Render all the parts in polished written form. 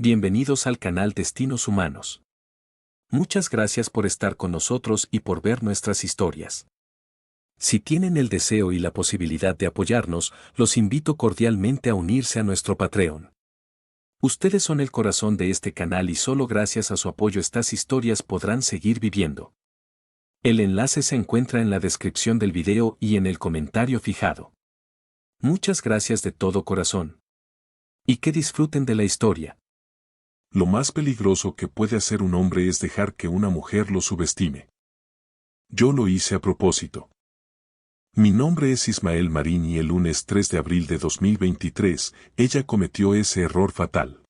Bienvenidos al canal Destinos Humanos. Muchas gracias por estar con nosotros y por ver nuestras historias. Si tienen el deseo y la posibilidad de apoyarnos, los invito cordialmente a unirse a nuestro Patreon. Ustedes son el corazón de este canal y solo gracias a su apoyo estas historias podrán seguir viviendo. El enlace se encuentra en la descripción del video y en el comentario fijado. Muchas gracias de todo corazón. Y que disfruten de la historia. Lo más peligroso que puede hacer un hombre es dejar que una mujer lo subestime. Yo lo hice a propósito. Mi nombre es Ismael Marín y el lunes 3 de abril de 2023, ella cometió ese error fatal.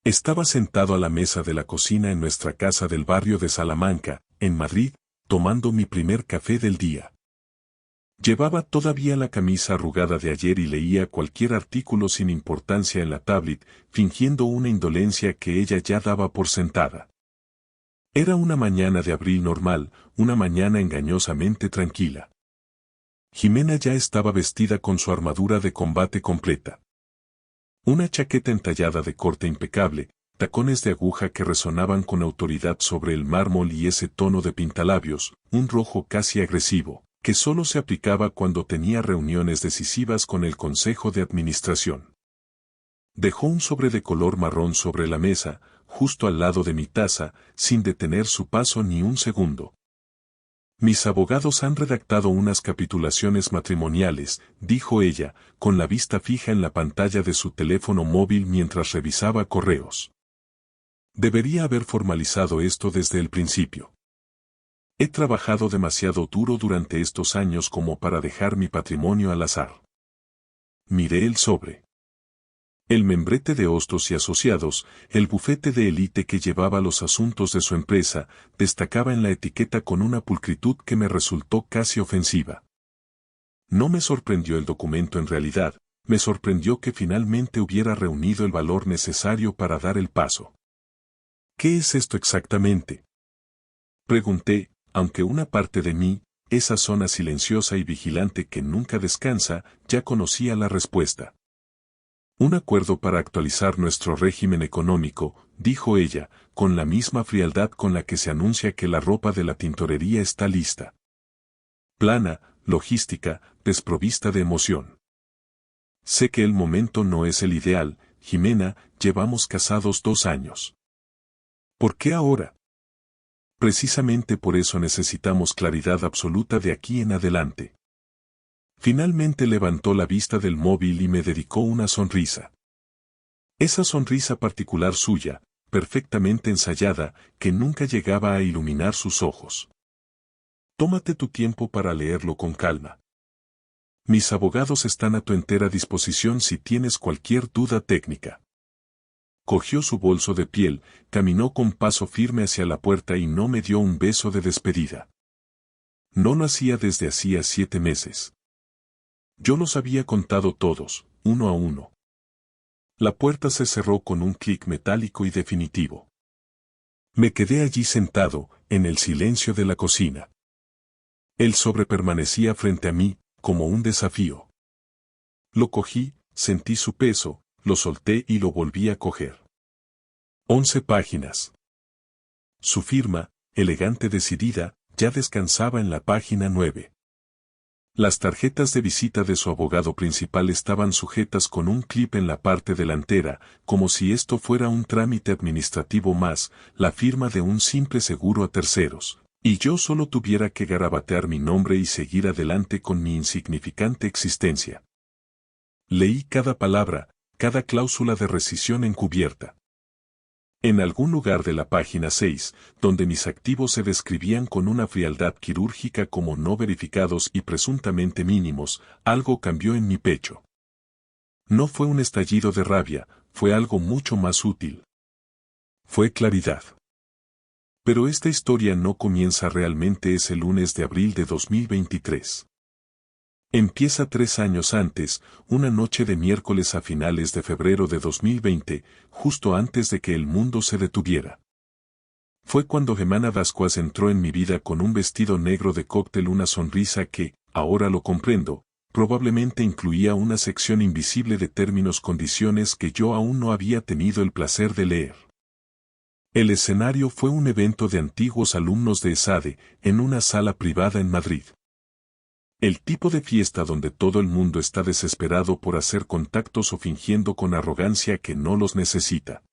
Estaba sentado a la mesa de la cocina en nuestra casa del barrio de Salamanca, en Madrid, tomando mi primer café del día. Llevaba todavía la camisa arrugada de ayer y leía cualquier artículo sin importancia en la tablet, fingiendo una indolencia que ella ya daba por sentada. Era una mañana de abril normal, una mañana engañosamente tranquila. Jimena ya estaba vestida con su armadura de combate completa. Una chaqueta entallada de corte impecable, tacones de aguja que resonaban con autoridad sobre el mármol y ese tono de pintalabios, un rojo casi agresivo, que solo se aplicaba cuando tenía reuniones decisivas con el Consejo de Administración. Dejó un sobre de color marrón sobre la mesa, justo al lado de mi taza, sin detener su paso ni un segundo. Mis abogados han redactado unas capitulaciones matrimoniales, dijo ella, con la vista fija en la pantalla de su teléfono móvil mientras revisaba correos. Debería haber formalizado esto desde el principio. He trabajado demasiado duro durante estos años como para dejar mi patrimonio al azar. Miré el sobre. El membrete de Hostos y Asociados, el bufete de élite que llevaba los asuntos de su empresa, destacaba en la etiqueta con una pulcritud que me resultó casi ofensiva. No me sorprendió el documento en realidad, me sorprendió que finalmente hubiera reunido el valor necesario para dar el paso. ¿Qué es esto exactamente?, pregunté, aunque una parte de mí, esa zona silenciosa y vigilante que nunca descansa, ya conocía la respuesta. Un acuerdo para actualizar nuestro régimen económico, dijo ella, con la misma frialdad con la que se anuncia que la ropa de la tintorería está lista. Plana, logística, desprovista de emoción. Sé que el momento no es el ideal, Jimena, llevamos casados 2 años. ¿Por qué ahora? Precisamente por eso necesitamos claridad absoluta de aquí en adelante. Finalmente levantó la vista del móvil y me dedicó una sonrisa. Esa sonrisa particular suya, perfectamente ensayada, que nunca llegaba a iluminar sus ojos. Tómate tu tiempo para leerlo con calma. Mis abogados están a tu entera disposición si tienes cualquier duda técnica. Cogió su bolso de piel, caminó con paso firme hacia la puerta y no me dio un beso de despedida. No lo hacía desde hacía 7 meses. Yo los había contado todos, uno a uno. La puerta se cerró con un clic metálico y definitivo. Me quedé allí sentado, en el silencio de la cocina. El sobre permanecía frente a mí, como un desafío. Lo cogí, sentí su peso, lo solté y lo volví a coger. 11 páginas. Su firma, elegante decidida, ya descansaba en la página 9. Las tarjetas de visita de su abogado principal estaban sujetas con un clip en la parte delantera, como si esto fuera un trámite administrativo más, la firma de un simple seguro a terceros, y yo solo tuviera que garabatear mi nombre y seguir adelante con mi insignificante existencia. Leí cada palabra, cada cláusula de rescisión encubierta. En algún lugar de la página 6, donde mis activos se describían con una frialdad quirúrgica como no verificados y presuntamente mínimos, algo cambió en mi pecho. No fue un estallido de rabia, fue algo mucho más útil. Fue claridad. Pero esta historia no comienza realmente ese lunes de abril de 2023. Empieza 3 años antes, una noche de miércoles a finales de febrero de 2020, justo antes de que el mundo se detuviera. Fue cuando Jimena Dascuas entró en mi vida con un vestido negro de cóctel, una sonrisa que, ahora lo comprendo, probablemente incluía una sección invisible de términos condiciones que yo aún no había tenido el placer de leer. El escenario fue un evento de antiguos alumnos de ESADE, en una sala privada en Madrid. El tipo de fiesta donde todo el mundo está desesperado por hacer contactos o fingiendo con arrogancia que no los necesita.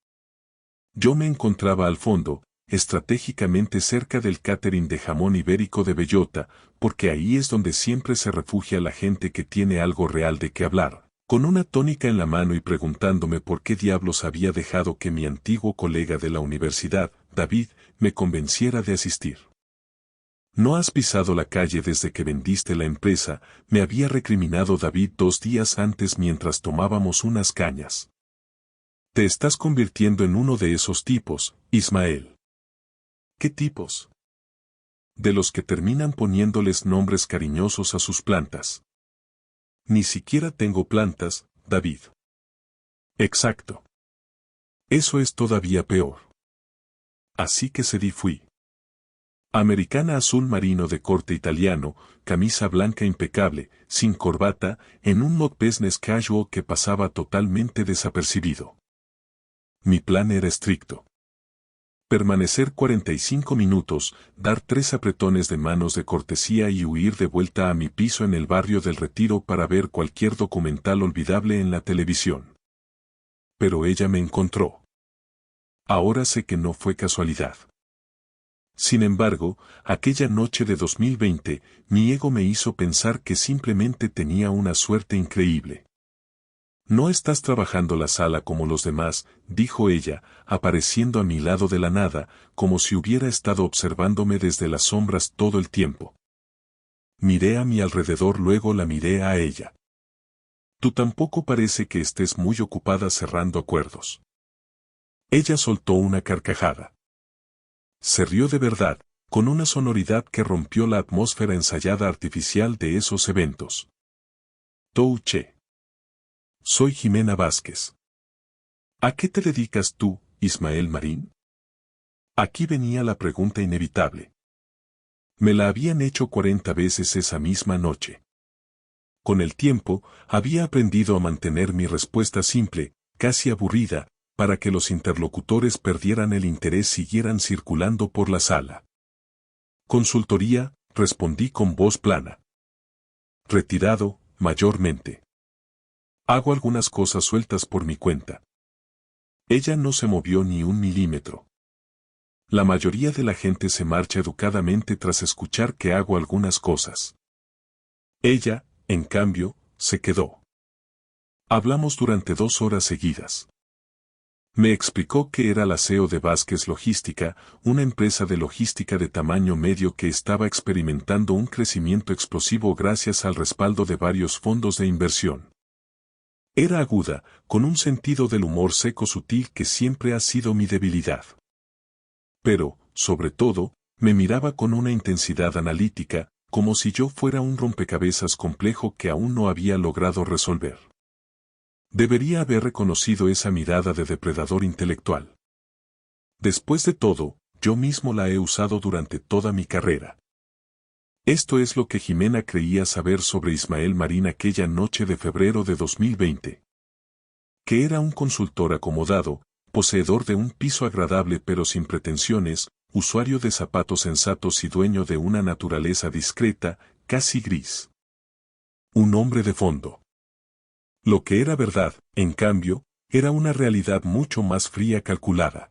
Yo me encontraba al fondo, estratégicamente cerca del catering de jamón ibérico de bellota, porque ahí es donde siempre se refugia la gente que tiene algo real de qué hablar, con una tónica en la mano y preguntándome por qué diablos había dejado que mi antiguo colega de la universidad, David, me convenciera de asistir. No has pisado la calle desde que vendiste la empresa, me había recriminado David 2 días antes mientras tomábamos unas cañas. Te estás convirtiendo en uno de esos tipos, Ismael. ¿Qué tipos? De los que terminan poniéndoles nombres cariñosos a sus plantas. Ni siquiera tengo plantas, David. Exacto. Eso es todavía peor. Así que fui. Americana azul marino de corte italiano, camisa blanca impecable, sin corbata, en un mock business casual que pasaba totalmente desapercibido. Mi plan era estricto. Permanecer 45 minutos, dar 3 apretones de manos de cortesía y huir de vuelta a mi piso en el barrio del Retiro para ver cualquier documental olvidable en la televisión. Pero ella me encontró. Ahora sé que no fue casualidad. Sin embargo, aquella noche de 2020, mi ego me hizo pensar que simplemente tenía una suerte increíble. No estás trabajando la sala como los demás, dijo ella, apareciendo a mi lado de la nada, como si hubiera estado observándome desde las sombras todo el tiempo. Miré a mi alrededor, luego la miré a ella. Tú tampoco parece que estés muy ocupada cerrando acuerdos. Ella soltó una carcajada. Se rió de verdad, con una sonoridad que rompió la atmósfera ensayada artificial de esos eventos. Touché. Soy Jimena Vázquez. ¿A qué te dedicas tú, Ismael Marín? Aquí venía la pregunta inevitable. Me la habían hecho 40 veces esa misma noche. Con el tiempo, había aprendido a mantener mi respuesta simple, casi aburrida, para que los interlocutores perdieran el interés y siguieran circulando por la sala. Consultoría, respondí con voz plana. Retirado, mayormente. Hago algunas cosas sueltas por mi cuenta. Ella no se movió ni un milímetro. La mayoría de la gente se marcha educadamente tras escuchar que hago algunas cosas. Ella, en cambio, se quedó. Hablamos durante 2 horas seguidas. Me explicó que era la CEO de Vázquez Logística, una empresa de logística de tamaño medio que estaba experimentando un crecimiento explosivo gracias al respaldo de varios fondos de inversión. Era aguda, con un sentido del humor seco sutil que siempre ha sido mi debilidad. Pero, sobre todo, me miraba con una intensidad analítica, como si yo fuera un rompecabezas complejo que aún no había logrado resolver. Debería haber reconocido esa mirada de depredador intelectual. Después de todo, yo mismo la he usado durante toda mi carrera. Esto es lo que Jimena creía saber sobre Ismael Marín aquella noche de febrero de 2020. Que era un consultor acomodado, poseedor de un piso agradable pero sin pretensiones, usuario de zapatos sensatos y dueño de una naturaleza discreta, casi gris. Un hombre de fondo. Lo que era verdad, en cambio, era una realidad mucho más fría calculada.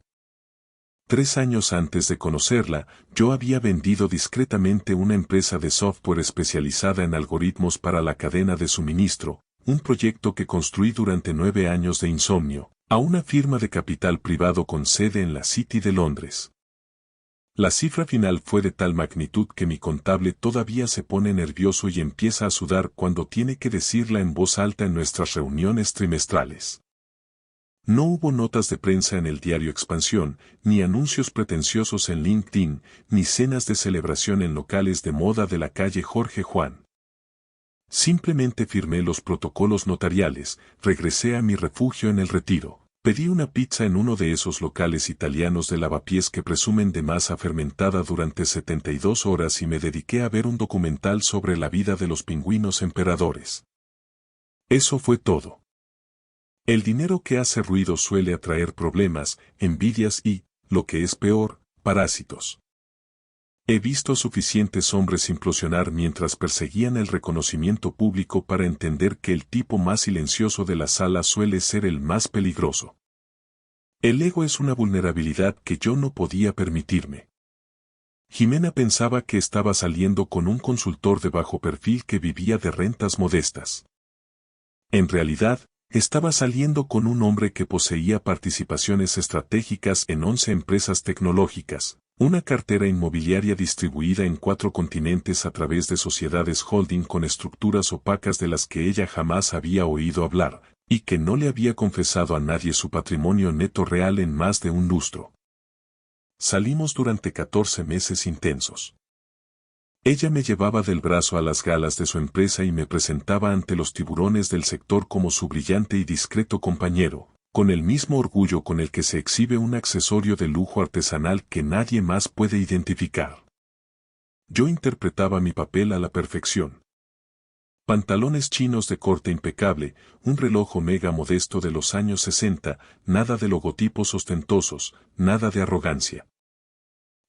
3 años antes de conocerla, yo había vendido discretamente una empresa de software especializada en algoritmos para la cadena de suministro, un proyecto que construí durante 9 años de insomnio, a una firma de capital privado con sede en la City de Londres. La cifra final fue de tal magnitud que mi contable todavía se pone nervioso y empieza a sudar cuando tiene que decirla en voz alta en nuestras reuniones trimestrales. No hubo notas de prensa en el diario Expansión, ni anuncios pretenciosos en LinkedIn, ni cenas de celebración en locales de moda de la calle Jorge Juan. Simplemente firmé los protocolos notariales, regresé a mi refugio en el Retiro, Pedí una pizza en uno de esos locales italianos de lavapiés que presumen de masa fermentada durante 72 horas y me dediqué a ver un documental sobre la vida de los pingüinos emperadores. Eso fue todo. El dinero que hace ruido suele atraer problemas, envidias y, lo que es peor, parásitos. He visto suficientes hombres implosionar mientras perseguían el reconocimiento público para entender que el tipo más silencioso de la sala suele ser el más peligroso. El ego es una vulnerabilidad que yo no podía permitirme. Jimena pensaba que estaba saliendo con un consultor de bajo perfil que vivía de rentas modestas. En realidad, estaba saliendo con un hombre que poseía participaciones estratégicas en 11 empresas tecnológicas, una cartera inmobiliaria distribuida en 4 continentes a través de sociedades holding con estructuras opacas de las que ella jamás había oído hablar, y que no le había confesado a nadie su patrimonio neto real en más de un lustro. Salimos durante 14 meses intensos. Ella me llevaba del brazo a las galas de su empresa y me presentaba ante los tiburones del sector como su brillante y discreto compañero, con el mismo orgullo con el que se exhibe un accesorio de lujo artesanal que nadie más puede identificar. Yo interpretaba mi papel a la perfección. Pantalones chinos de corte impecable, un reloj Omega modesto de los años 60, nada de logotipos ostentosos, nada de arrogancia.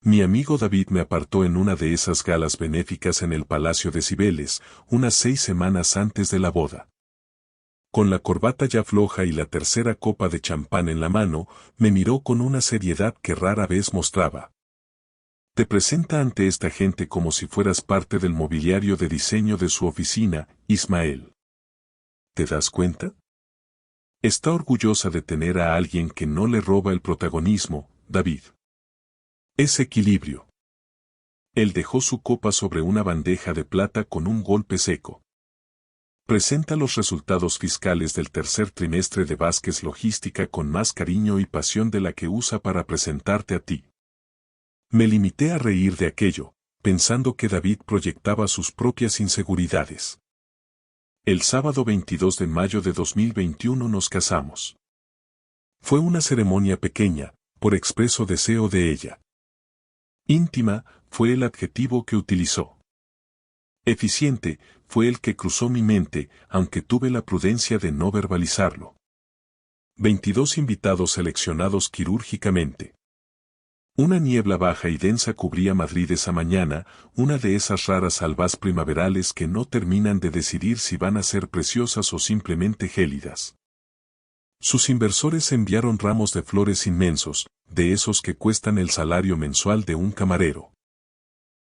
Mi amigo David me apartó en una de esas galas benéficas en el Palacio de Cibeles, unas 6 semanas antes de la boda. Con la corbata ya floja y la tercera copa de champán en la mano, me miró con una seriedad que rara vez mostraba. Te presenta ante esta gente como si fueras parte del mobiliario de diseño de su oficina, Ismael. ¿Te das cuenta? Está orgullosa de tener a alguien que no le roba el protagonismo, David. Es equilibrio. Él dejó su copa sobre una bandeja de plata con un golpe seco. Presenta los resultados fiscales del tercer trimestre de Vázquez Logística con más cariño y pasión de la que usa para presentarte a ti. Me limité a reír de aquello, pensando que David proyectaba sus propias inseguridades. El sábado 22 de mayo de 2021 nos casamos. Fue una ceremonia pequeña, por expreso deseo de ella. Íntima, fue el adjetivo que utilizó. Eficiente, fue el que cruzó mi mente, aunque tuve la prudencia de no verbalizarlo. 22 invitados seleccionados quirúrgicamente. Una niebla baja y densa cubría Madrid esa mañana, una de esas raras albas primaverales que no terminan de decidir si van a ser preciosas o simplemente gélidas. Sus inversores enviaron ramos de flores inmensos, de esos que cuestan el salario mensual de un camarero.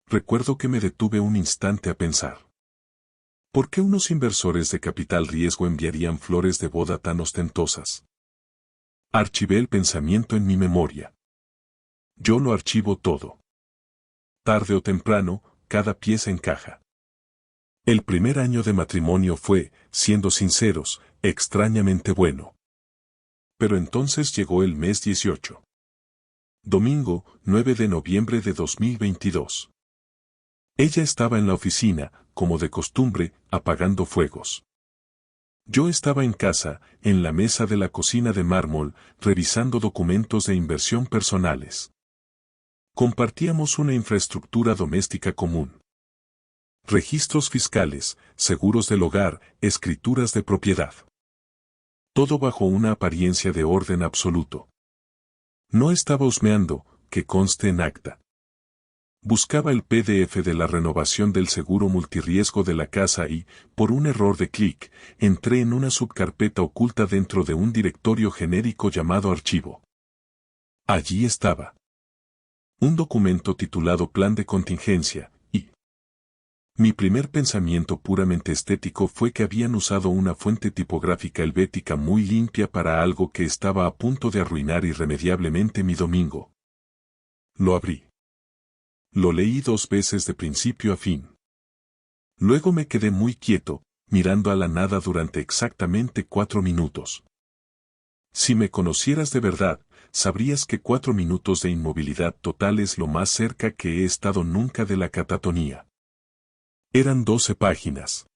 Recuerdo que me detuve un instante a pensar. ¿Por qué unos inversores de capital riesgo enviarían flores de boda tan ostentosas? Archivé el pensamiento en mi memoria. Yo lo archivo todo. Tarde o temprano, cada pieza encaja. El primer año de matrimonio fue, siendo sinceros, extrañamente bueno. Pero entonces llegó el mes 18. Domingo, 9 de noviembre de 2022. Ella estaba en la oficina, como de costumbre, apagando fuegos. Yo estaba en casa, en la mesa de la cocina de mármol, revisando documentos de inversión personales. Compartíamos una infraestructura doméstica común. Registros fiscales, seguros del hogar, escrituras de propiedad. Todo bajo una apariencia de orden absoluto. No estaba husmeando, que conste en acta. Buscaba el PDF de la renovación del seguro multirriesgo de la casa y, por un error de clic, entré en una subcarpeta oculta dentro de un directorio genérico llamado archivo. Allí estaba. Un documento titulado Plan de Contingencia, y mi primer pensamiento puramente estético fue que habían usado una fuente tipográfica helvética muy limpia para algo que estaba a punto de arruinar irremediablemente mi domingo. Lo abrí. Lo leí 2 veces de principio a fin. Luego me quedé muy quieto, mirando a la nada durante exactamente 4 minutos. Si me conocieras de verdad, sabrías que 4 minutos de inmovilidad total es lo más cerca que he estado nunca de la catatonía. Eran 12 páginas.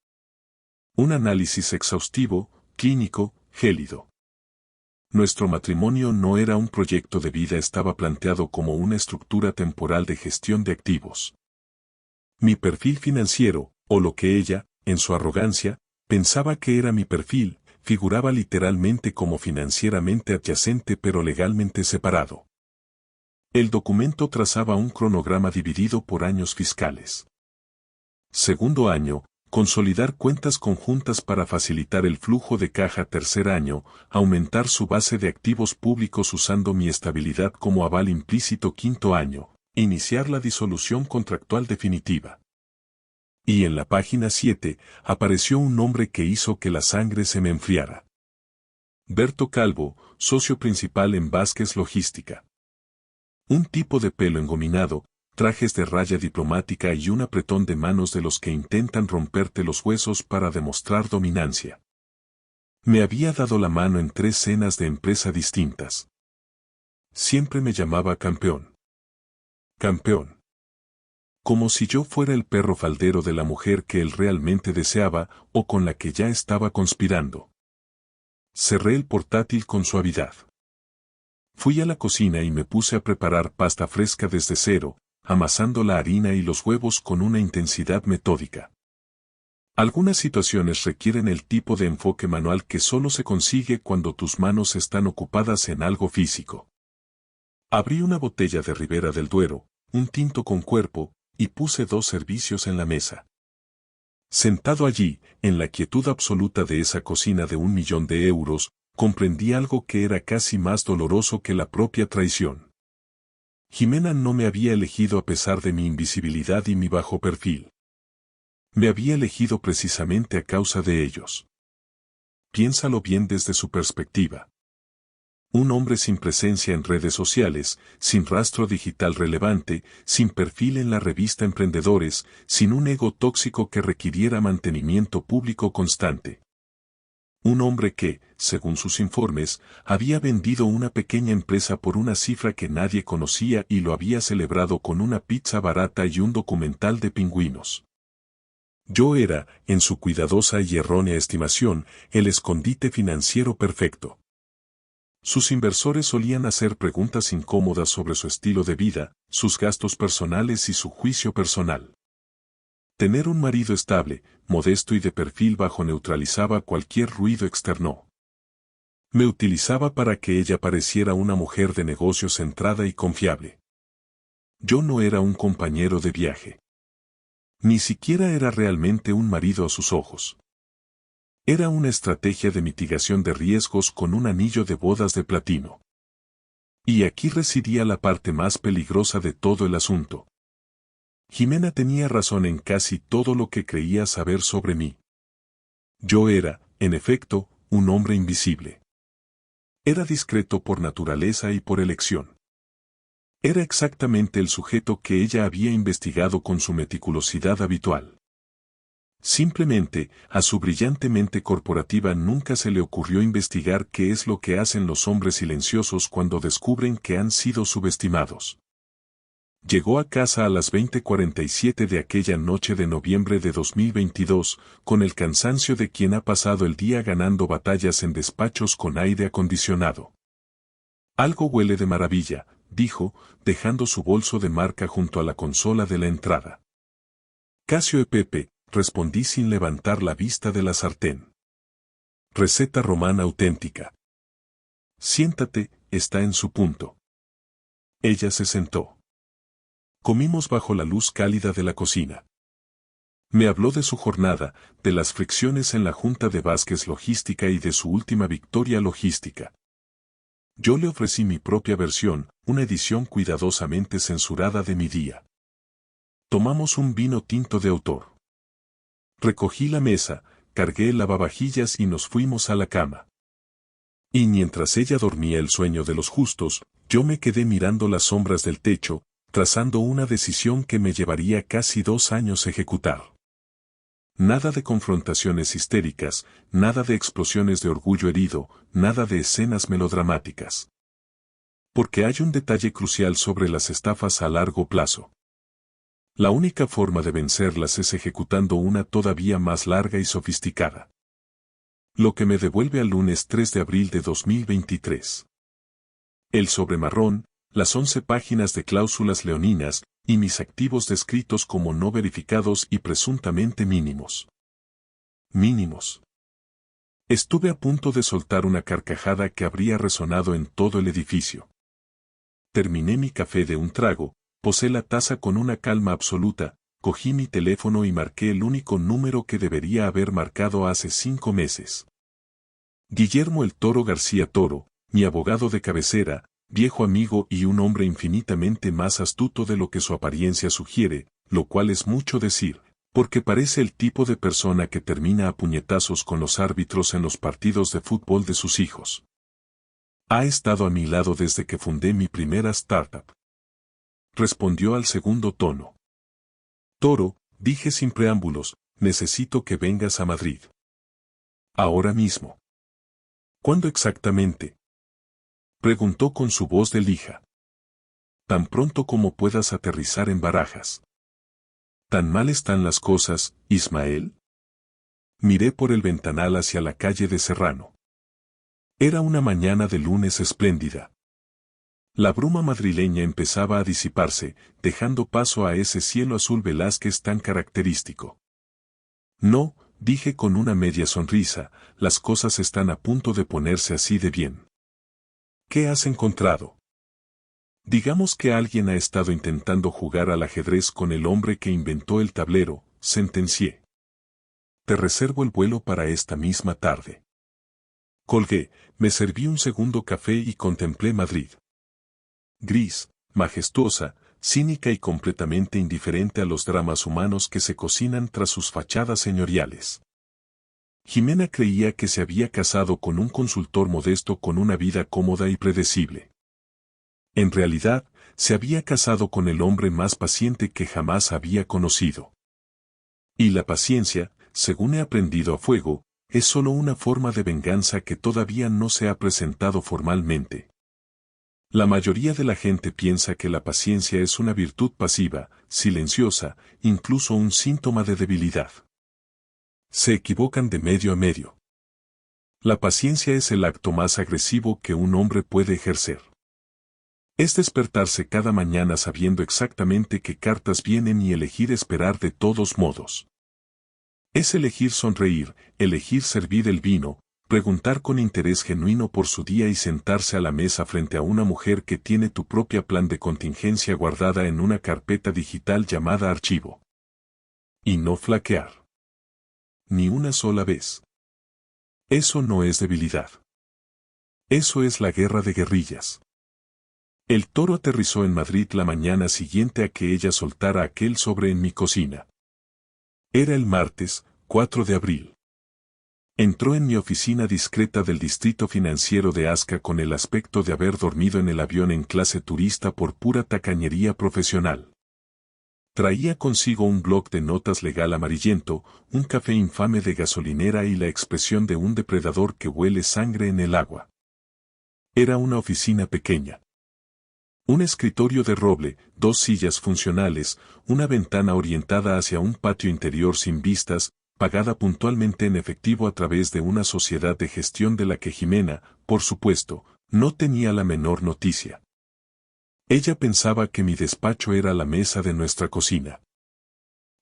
Un análisis exhaustivo, clínico, gélido. Nuestro matrimonio no era un proyecto de vida, estaba planteado como una estructura temporal de gestión de activos. Mi perfil financiero, o lo que ella, en su arrogancia, pensaba que era mi perfil, figuraba literalmente como financieramente adyacente pero legalmente separado. El documento trazaba un cronograma dividido por años fiscales. Segundo año, consolidar cuentas conjuntas para facilitar el flujo de caja. Tercer año, aumentar su base de activos públicos usando mi estabilidad como aval implícito. Quinto año, iniciar la disolución contractual definitiva. Y en la página 7, apareció un nombre que hizo que la sangre se me enfriara. Berto Calvo, socio principal en Vázquez Logística. Un tipo de pelo engominado, trajes de raya diplomática y un apretón de manos de los que intentan romperte los huesos para demostrar dominancia. Me había dado la mano en 3 cenas de empresa distintas. Siempre me llamaba campeón. Campeón. Como si yo fuera el perro faldero de la mujer que él realmente deseaba o con la que ya estaba conspirando. Cerré el portátil con suavidad. Fui a la cocina y me puse a preparar pasta fresca desde cero, amasando la harina y los huevos con una intensidad metódica. Algunas situaciones requieren el tipo de enfoque manual que solo se consigue cuando tus manos están ocupadas en algo físico. Abrí una botella de Ribera del Duero, un tinto con cuerpo, y puse 2 servicios en la mesa. Sentado allí, en la quietud absoluta de esa cocina de 1 millón de euros, comprendí algo que era casi más doloroso que la propia traición. Jimena no me había elegido a pesar de mi invisibilidad y mi bajo perfil. Me había elegido precisamente a causa de ellos. Piénsalo bien desde su perspectiva. Un hombre sin presencia en redes sociales, sin rastro digital relevante, sin perfil en la revista Emprendedores, sin un ego tóxico que requiriera mantenimiento público constante. Un hombre que, según sus informes, había vendido una pequeña empresa por una cifra que nadie conocía y lo había celebrado con una pizza barata y un documental de pingüinos. Yo era, en su cuidadosa y errónea estimación, el escondite financiero perfecto. Sus inversores solían hacer preguntas incómodas sobre su estilo de vida, sus gastos personales y su juicio personal. Tener un marido estable, modesto y de perfil bajo neutralizaba cualquier ruido externo. Me utilizaba para que ella pareciera una mujer de negocios centrada y confiable. Yo no era un compañero de viaje. Ni siquiera era realmente un marido a sus ojos. Era una estrategia de mitigación de riesgos con un anillo de bodas de platino. Y aquí residía la parte más peligrosa de todo el asunto. Jimena tenía razón en casi todo lo que creía saber sobre mí. Yo era, en efecto, un hombre invisible. Era discreto por naturaleza y por elección. Era exactamente el sujeto que ella había investigado con su meticulosidad habitual. Simplemente, a su brillante mente corporativa nunca se le ocurrió investigar qué es lo que hacen los hombres silenciosos cuando descubren que han sido subestimados. Llegó a casa a las 20:47 de aquella noche de noviembre de 2022, con el cansancio de quien ha pasado el día ganando batallas en despachos con aire acondicionado. Algo huele de maravilla, dijo, dejando su bolso de marca junto a la consola de la entrada. Casio e Pepe, respondí sin levantar la vista de la sartén. Receta romana auténtica. Siéntate, está en su punto. Ella se sentó. Comimos bajo la luz cálida de la cocina. Me habló de su jornada, de las fricciones en la junta de Vázquez Logística y de su última victoria logística. Yo le ofrecí mi propia versión, una edición cuidadosamente censurada de mi día. Tomamos un vino tinto de autor. Recogí la mesa, cargué el lavavajillas y nos fuimos a la cama. Y mientras ella dormía el sueño de los justos, yo me quedé mirando las sombras del techo, trazando una decisión que me llevaría casi 2 años ejecutar. Nada de confrontaciones histéricas, nada de explosiones de orgullo herido, nada de escenas melodramáticas. Porque hay un detalle crucial sobre las estafas a largo plazo. La única forma de vencerlas es ejecutando una todavía más larga y sofisticada. Lo que me devuelve al lunes 3 de abril de 2023. El sobre marrón, las 11 páginas de cláusulas leoninas, y mis activos descritos como no verificados y presuntamente mínimos. Mínimos. Estuve a punto de soltar una carcajada que habría resonado en todo el edificio. Terminé mi café de un trago, posé la taza con una calma absoluta, cogí mi teléfono y marqué el único número que debería haber marcado hace 5 meses. Guillermo el Toro García Toro, mi abogado de cabecera, viejo amigo y un hombre infinitamente más astuto de lo que su apariencia sugiere, lo cual es mucho decir, porque parece el tipo de persona que termina a puñetazos con los árbitros en los partidos de fútbol de sus hijos. Ha estado a mi lado desde que fundé mi primera startup. Respondió al segundo tono. Toro, dije sin preámbulos, necesito que vengas a Madrid. Ahora mismo. ¿Cuándo exactamente? Preguntó con su voz de lija. Tan pronto como puedas aterrizar en Barajas. ¿Tan mal están las cosas, Ismael? Miré por el ventanal hacia la calle de Serrano. Era una mañana de lunes espléndida. La bruma madrileña empezaba a disiparse, dejando paso a ese cielo azul Velázquez tan característico. No, dije con una media sonrisa, las cosas están a punto de ponerse así de bien. ¿Qué has encontrado? Digamos que alguien ha estado intentando jugar al ajedrez con el hombre que inventó el tablero, sentencié. Te reservo el vuelo para esta misma tarde. Colgué, me serví un segundo café y contemplé Madrid. Gris, majestuosa, cínica y completamente indiferente a los dramas humanos que se cocinan tras sus fachadas señoriales. Jimena creía que se había casado con un consultor modesto con una vida cómoda y predecible. En realidad, se había casado con el hombre más paciente que jamás había conocido. Y la paciencia, según he aprendido a fuego, es solo una forma de venganza que todavía no se ha presentado formalmente. La mayoría de la gente piensa que la paciencia es una virtud pasiva, silenciosa, incluso un síntoma de debilidad. Se equivocan de medio a medio. La paciencia es el acto más agresivo que un hombre puede ejercer. Es despertarse cada mañana sabiendo exactamente qué cartas vienen y elegir esperar de todos modos. Es elegir sonreír, elegir servir el vino, preguntar con interés genuino por su día y sentarse a la mesa frente a una mujer que tiene tu propia plan de contingencia guardada en una carpeta digital llamada archivo. Y no flaquear. Ni una sola vez. Eso no es debilidad. Eso es la guerra de guerrillas. El Toro aterrizó en Madrid la mañana siguiente a que ella soltara aquel sobre en mi cocina. Era el martes, 4 de abril. Entró en mi oficina discreta del distrito financiero de Asca con el aspecto de haber dormido en el avión en clase turista por pura tacañería profesional. Traía consigo un bloc de notas legal amarillento, un café infame de gasolinera y la expresión de un depredador que huele sangre en el agua. Era una oficina pequeña. Un escritorio de roble, 2 sillas funcionales, una ventana orientada hacia un patio interior sin vistas, pagada puntualmente en efectivo a través de una sociedad de gestión de la que Jimena, por supuesto, no tenía la menor noticia. Ella pensaba que mi despacho era la mesa de nuestra cocina.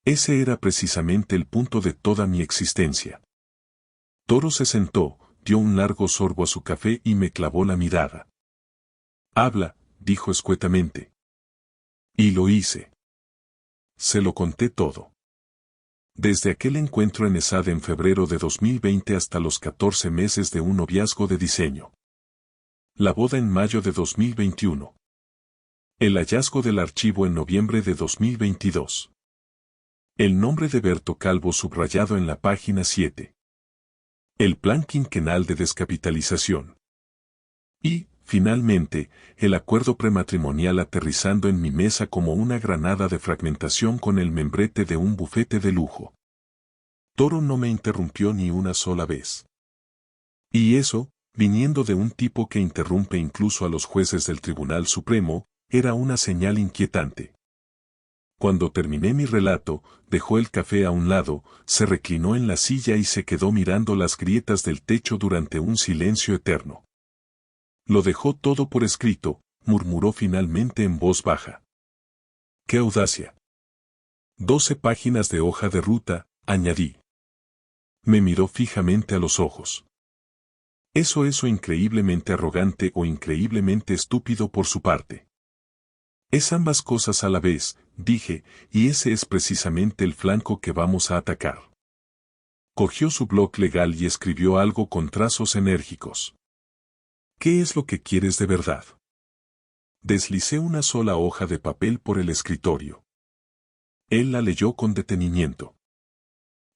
Ese era precisamente el punto de toda mi existencia. Toro se sentó, dio un largo sorbo a su café y me clavó la mirada. Habla, dijo escuetamente. Y lo hice. Se lo conté todo. Desde aquel encuentro en ESAD en febrero de 2020 hasta los 14 meses de un noviazgo de diseño. La boda en mayo de 2021. El hallazgo del archivo en noviembre de 2022. El nombre de Berto Calvo subrayado en la página 7. El plan quinquenal de descapitalización. Y, finalmente, el acuerdo prematrimonial aterrizando en mi mesa como una granada de fragmentación con el membrete de un bufete de lujo. Toro no me interrumpió ni una sola vez. Y eso, viniendo de un tipo que interrumpe incluso a los jueces del Tribunal Supremo, era una señal inquietante. Cuando terminé mi relato, dejó el café a un lado, se reclinó en la silla y se quedó mirando las grietas del techo durante un silencio eterno. Lo dejó todo por escrito, murmuró finalmente en voz baja. ¡Qué audacia! 12 páginas de hoja de ruta, añadí. Me miró fijamente a los ojos. Eso es o increíblemente arrogante o increíblemente estúpido por su parte. Es ambas cosas a la vez, dije, y ese es precisamente el flanco que vamos a atacar. Cogió su bloc legal y escribió algo con trazos enérgicos. ¿Qué es lo que quieres de verdad? Deslicé una sola hoja de papel por el escritorio. Él la leyó con detenimiento.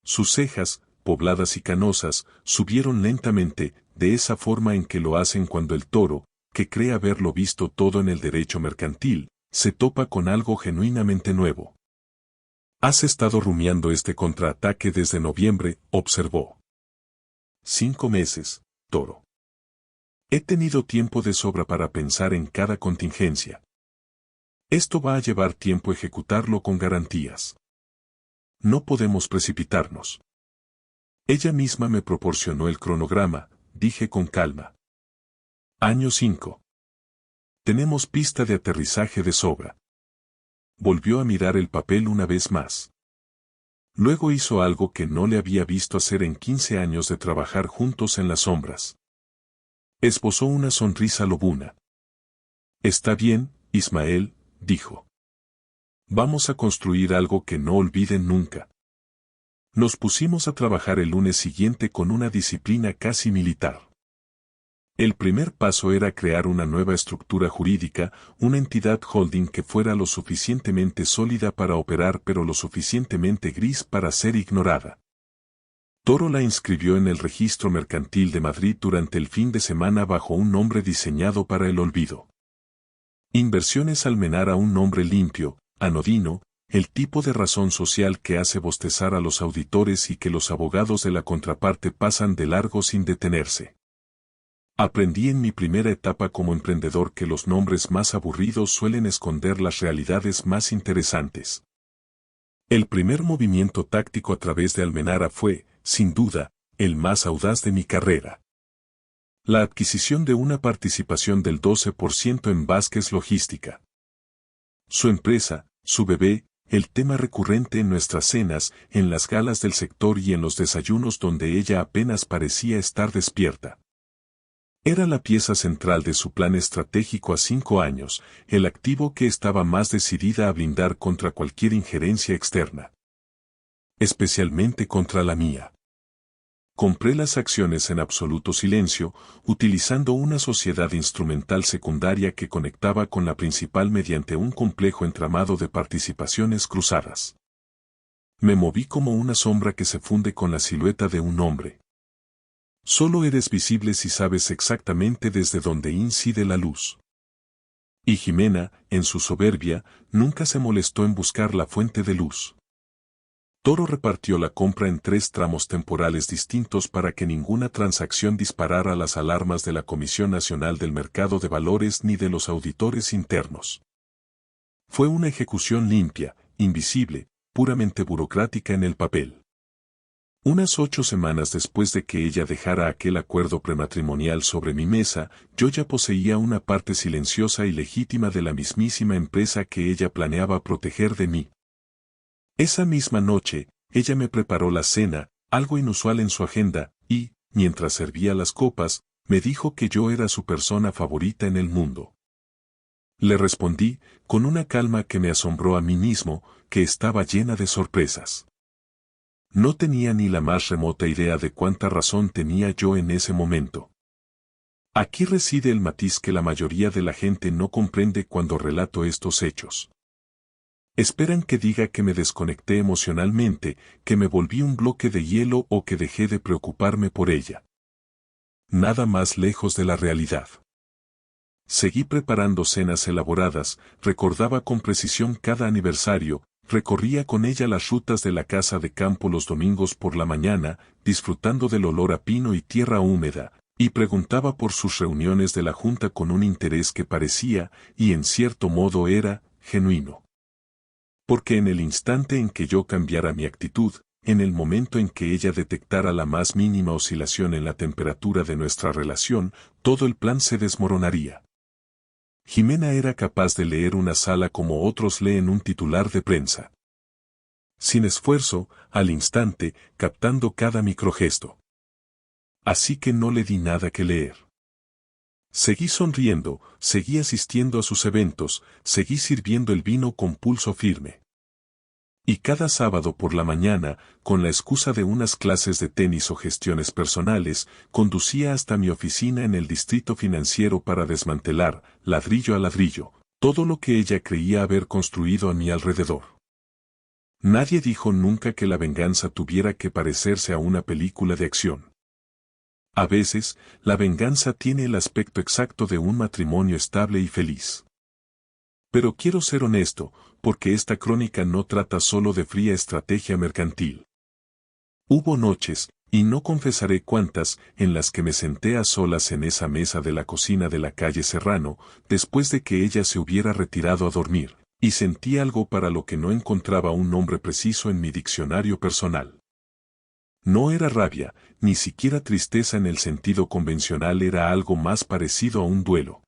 Sus cejas, pobladas y canosas, subieron lentamente, de esa forma en que lo hacen cuando el toro, que cree haberlo visto todo en el derecho mercantil, se topa con algo genuinamente nuevo. Has estado rumiando este contraataque desde noviembre, observó. 5 meses, toro. He tenido tiempo de sobra para pensar en cada contingencia. Esto va a llevar tiempo ejecutarlo con garantías. No podemos precipitarnos. Ella misma me proporcionó el cronograma, dije con calma. Año 5. Tenemos pista de aterrizaje de sobra. Volvió a mirar el papel una vez más. Luego hizo algo que no le había visto hacer en 15 años de trabajar juntos en las sombras. Esbozó una sonrisa lobuna. Está bien, Ismael, dijo. Vamos a construir algo que no olviden nunca. Nos pusimos a trabajar el lunes siguiente con una disciplina casi militar. El primer paso era crear una nueva estructura jurídica, una entidad holding que fuera lo suficientemente sólida para operar pero lo suficientemente gris para ser ignorada. Toro la inscribió en el registro mercantil de Madrid durante el fin de semana bajo un nombre diseñado para el olvido. Inversiones Almenara, un nombre limpio, anodino, el tipo de razón social que hace bostezar a los auditores y que los abogados de la contraparte pasan de largo sin detenerse. Aprendí en mi primera etapa como emprendedor que los nombres más aburridos suelen esconder las realidades más interesantes. El primer movimiento táctico a través de Almenara fue, sin duda, el más audaz de mi carrera. La adquisición de una participación del 12% en Vázquez Logística. Su empresa, su bebé, el tema recurrente en nuestras cenas, en las galas del sector y en los desayunos donde ella apenas parecía estar despierta. Era la pieza central de su plan estratégico a 5 años, el activo que estaba más decidida a blindar contra cualquier injerencia externa. Especialmente contra la mía. Compré las acciones en absoluto silencio, utilizando una sociedad instrumental secundaria que conectaba con la principal mediante un complejo entramado de participaciones cruzadas. Me moví como una sombra que se funde con la silueta de un hombre. Solo eres visible si sabes exactamente desde dónde incide la luz. Y Jimena, en su soberbia, nunca se molestó en buscar la fuente de luz. Toro repartió la compra en 3 tramos temporales distintos para que ninguna transacción disparara las alarmas de la Comisión Nacional del Mercado de Valores ni de los auditores internos. Fue una ejecución limpia, invisible, puramente burocrática en el papel. Unas 8 semanas después de que ella dejara aquel acuerdo prematrimonial sobre mi mesa, yo ya poseía una parte silenciosa y legítima de la mismísima empresa que ella planeaba proteger de mí. Esa misma noche, ella me preparó la cena, algo inusual en su agenda, y, mientras servía las copas, me dijo que yo era su persona favorita en el mundo. Le respondí, con una calma que me asombró a mí mismo, que estaba llena de sorpresas. No tenía ni la más remota idea de cuánta razón tenía yo en ese momento. Aquí reside el matiz que la mayoría de la gente no comprende cuando relato estos hechos. Esperan que diga que me desconecté emocionalmente, que me volví un bloque de hielo o que dejé de preocuparme por ella. Nada más lejos de la realidad. Seguí preparando cenas elaboradas, recordaba con precisión cada aniversario, recorría con ella las rutas de la casa de campo los domingos por la mañana, disfrutando del olor a pino y tierra húmeda, y preguntaba por sus reuniones de la junta con un interés que parecía, y en cierto modo era, genuino. Porque en el instante en que yo cambiara mi actitud, en el momento en que ella detectara la más mínima oscilación en la temperatura de nuestra relación, todo el plan se desmoronaría. Jimena era capaz de leer una sala como otros leen un titular de prensa. Sin esfuerzo, al instante, captando cada microgesto. Así que no le di nada que leer. Seguí sonriendo, seguí asistiendo a sus eventos, seguí sirviendo el vino con pulso firme. Y cada sábado por la mañana, con la excusa de unas clases de tenis o gestiones personales, conducía hasta mi oficina en el distrito financiero para desmantelar, ladrillo a ladrillo, todo lo que ella creía haber construido a mi alrededor. Nadie dijo nunca que la venganza tuviera que parecerse a una película de acción. A veces, la venganza tiene el aspecto exacto de un matrimonio estable y feliz. Pero quiero ser honesto, porque esta crónica no trata solo de fría estrategia mercantil. Hubo noches, y no confesaré cuántas, en las que me senté a solas en esa mesa de la cocina de la calle Serrano, después de que ella se hubiera retirado a dormir, y sentí algo para lo que no encontraba un nombre preciso en mi diccionario personal. No era rabia, ni siquiera tristeza en el sentido convencional, era algo más parecido a un duelo.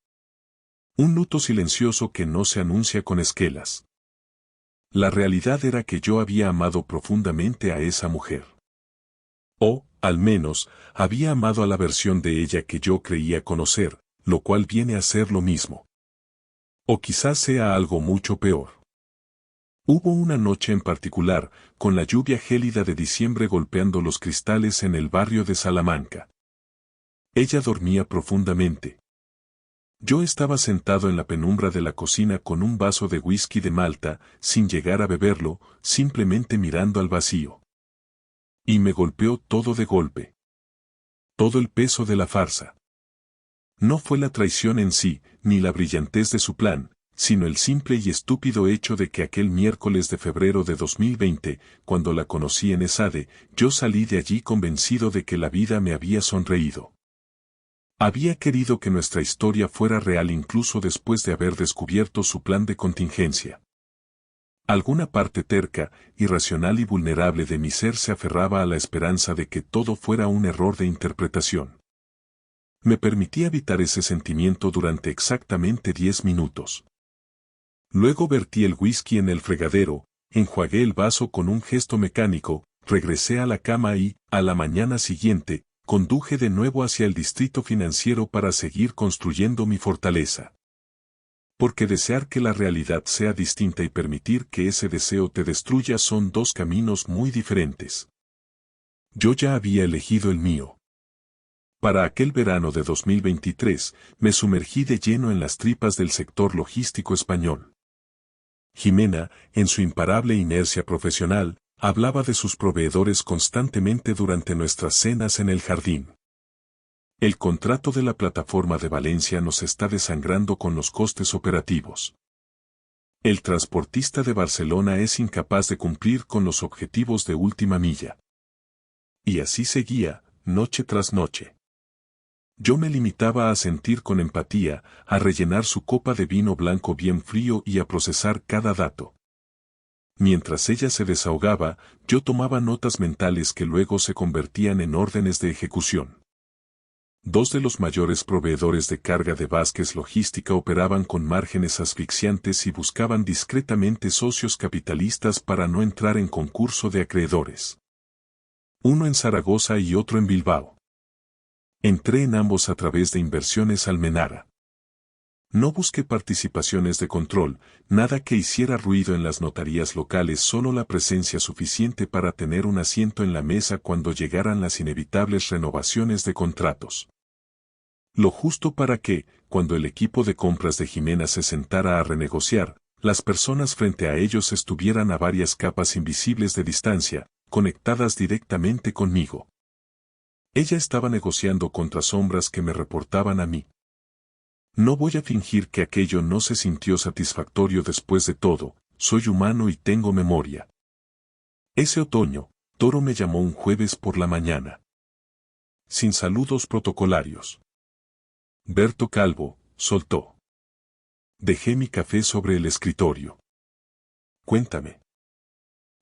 Un luto silencioso que no se anuncia con esquelas. La realidad era que yo había amado profundamente a esa mujer. O, al menos, había amado a la versión de ella que yo creía conocer, lo cual viene a ser lo mismo. O quizás sea algo mucho peor. Hubo una noche en particular, con la lluvia gélida de diciembre golpeando los cristales en el barrio de Salamanca. Ella dormía profundamente. Yo estaba sentado en la penumbra de la cocina con un vaso de whisky de Malta, sin llegar a beberlo, simplemente mirando al vacío. Y me golpeó todo de golpe. Todo el peso de la farsa. No fue la traición en sí, ni la brillantez de su plan, sino el simple y estúpido hecho de que aquel miércoles de febrero de 2020, cuando la conocí en ESADE, yo salí de allí convencido de que la vida me había sonreído. Había querido que nuestra historia fuera real incluso después de haber descubierto su plan de contingencia. Alguna parte terca, irracional y vulnerable de mi ser se aferraba a la esperanza de que todo fuera un error de interpretación. Me permití evitar ese sentimiento durante exactamente 10 minutos. Luego vertí el whisky en el fregadero, enjuagué el vaso con un gesto mecánico, regresé a la cama y, a la mañana siguiente, conduje de nuevo hacia el distrito financiero para seguir construyendo mi fortaleza. Porque desear que la realidad sea distinta y permitir que ese deseo te destruya son dos caminos muy diferentes. Yo ya había elegido el mío. Para aquel verano de 2023, me sumergí de lleno en las tripas del sector logístico español. Jimena, en su imparable inercia profesional, hablaba de sus proveedores constantemente durante nuestras cenas en el jardín. El contrato de la plataforma de Valencia nos está desangrando con los costes operativos. El transportista de Barcelona es incapaz de cumplir con los objetivos de última milla. Y así seguía, noche tras noche. Yo me limitaba a sentir con empatía, a rellenar su copa de vino blanco bien frío y a procesar cada dato. Mientras ella se desahogaba, yo tomaba notas mentales que luego se convertían en órdenes de ejecución. Dos de los mayores proveedores de carga de Vázquez Logística operaban con márgenes asfixiantes y buscaban discretamente socios capitalistas para no entrar en concurso de acreedores. Uno en Zaragoza y otro en Bilbao. Entré en ambos a través de Inversiones Almenara. No busqué participaciones de control, nada que hiciera ruido en las notarías locales, solo la presencia suficiente para tener un asiento en la mesa cuando llegaran las inevitables renovaciones de contratos. Lo justo para que, cuando el equipo de compras de Jimena se sentara a renegociar, las personas frente a ellos estuvieran a varias capas invisibles de distancia, conectadas directamente conmigo. Ella estaba negociando contra sombras que me reportaban a mí. No voy a fingir que aquello no se sintió satisfactorio después de todo, soy humano y tengo memoria. Ese otoño, Toro me llamó un jueves por la mañana. Sin saludos protocolarios. Berto Calvo, soltó. Dejé mi café sobre el escritorio. Cuéntame.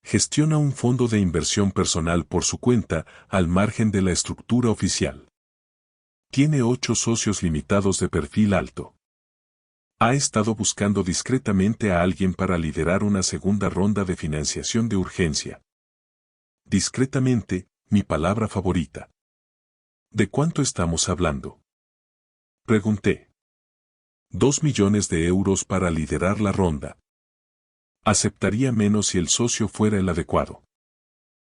Gestiona un fondo de inversión personal por su cuenta, al margen de la estructura oficial. Tiene 8 socios limitados de perfil alto. Ha estado buscando discretamente a alguien para liderar una segunda ronda de financiación de urgencia. Discretamente, mi palabra favorita. ¿De cuánto estamos hablando? Pregunté. 2 millones de euros para liderar la ronda. Aceptaría menos si el socio fuera el adecuado.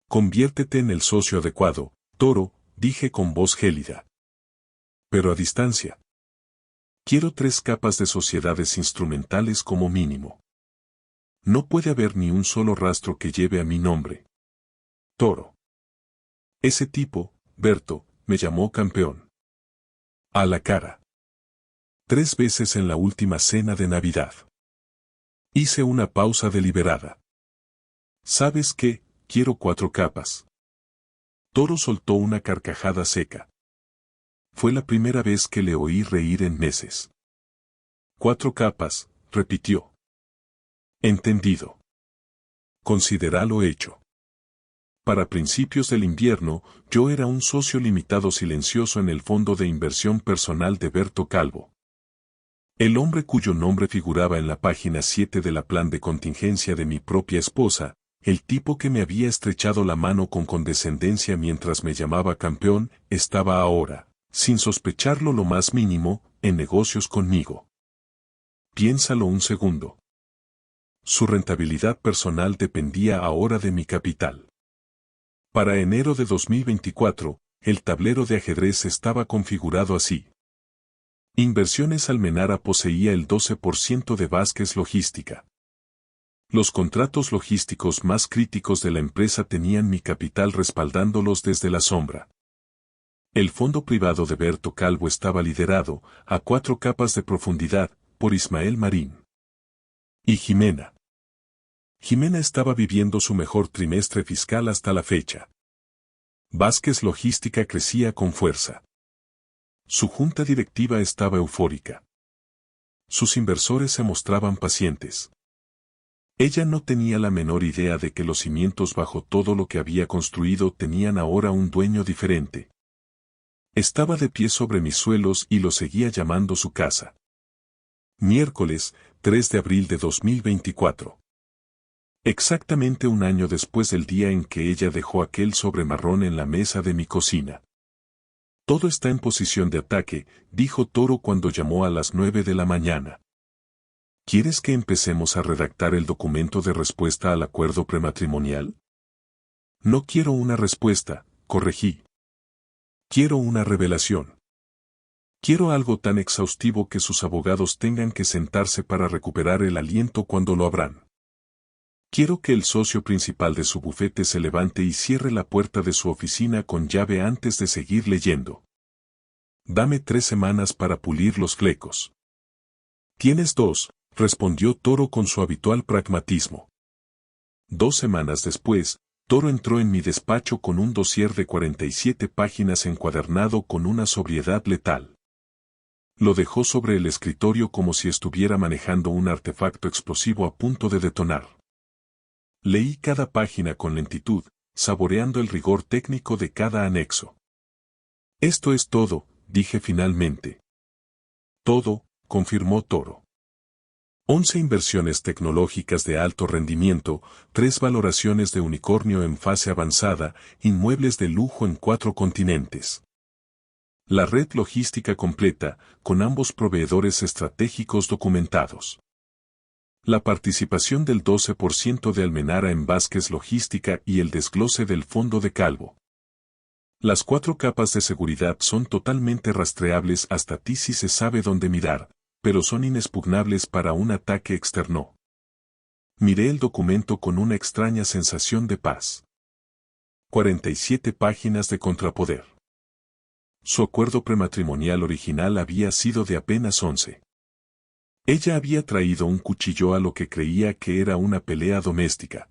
Conviértete en el socio adecuado, Toro, dije con voz gélida. Pero a distancia. Quiero 3 capas de sociedades instrumentales como mínimo. No puede haber ni un solo rastro que lleve a mi nombre. Toro. Ese tipo, Berto, me llamó campeón. A la cara. 3 veces en la última cena de Navidad. Hice una pausa deliberada. ¿Sabes qué? Quiero 4 capas. Toro soltó una carcajada seca. Fue la primera vez que le oí reír en meses. 4 capas, repitió. Entendido. Considéralo hecho. Para principios del invierno, yo era un socio limitado silencioso en el fondo de inversión personal de Berto Calvo. El hombre cuyo nombre figuraba en la página 7 de la plan de contingencia de mi propia esposa, el tipo que me había estrechado la mano con condescendencia mientras me llamaba campeón, estaba ahora, sin sospecharlo lo más mínimo, en negocios conmigo. Piénsalo un segundo. Su rentabilidad personal dependía ahora de mi capital. Para enero de 2024, el tablero de ajedrez estaba configurado así. Inversiones Almenara poseía el 12% de Vázquez Logística. Los contratos logísticos más críticos de la empresa tenían mi capital respaldándolos desde la sombra. El fondo privado de Berto Calvo estaba liderado, a 4 capas de profundidad, por Ismael Marín. Y Jimena. Jimena estaba viviendo su mejor trimestre fiscal hasta la fecha. Vázquez Logística crecía con fuerza. Su junta directiva estaba eufórica. Sus inversores se mostraban pacientes. Ella no tenía la menor idea de que los cimientos bajo todo lo que había construido tenían ahora un dueño diferente. Estaba de pie sobre mis suelos y lo seguía llamando su casa. Miércoles, 3 de abril de 2024. Exactamente un año después del día en que ella dejó aquel sobre marrón en la mesa de mi cocina. Todo está en posición de ataque, dijo Toro cuando llamó a las 9 de la mañana. ¿Quieres que empecemos a redactar el documento de respuesta al acuerdo prematrimonial? No quiero una respuesta, corregí. Quiero una revelación. Quiero algo tan exhaustivo que sus abogados tengan que sentarse para recuperar el aliento cuando lo abran. Quiero que el socio principal de su bufete se levante y cierre la puerta de su oficina con llave antes de seguir leyendo. Dame 3 semanas para pulir los flecos. Tienes 2, respondió Toro con su habitual pragmatismo. 2 semanas después, Toro entró en mi despacho con un dossier de 47 páginas encuadernado con una sobriedad letal. Lo dejó sobre el escritorio como si estuviera manejando un artefacto explosivo a punto de detonar. Leí cada página con lentitud, saboreando el rigor técnico de cada anexo. Esto es todo, dije finalmente. Todo, confirmó Toro. 11 inversiones tecnológicas de alto rendimiento, 3 valoraciones de unicornio en fase avanzada, inmuebles de lujo en 4 continentes. La red logística completa, con ambos proveedores estratégicos documentados. La participación del 12% de Almenara en Vázquez Logística y el desglose del fondo de Calvo. Las 4 capas de seguridad son totalmente rastreables hasta ti si se sabe dónde mirar, pero son inexpugnables para un ataque externo. Miré el documento con una extraña sensación de paz. 47 páginas de contrapoder. Su acuerdo prematrimonial original había sido de apenas 11. Ella había traído un cuchillo a lo que creía que era una pelea doméstica.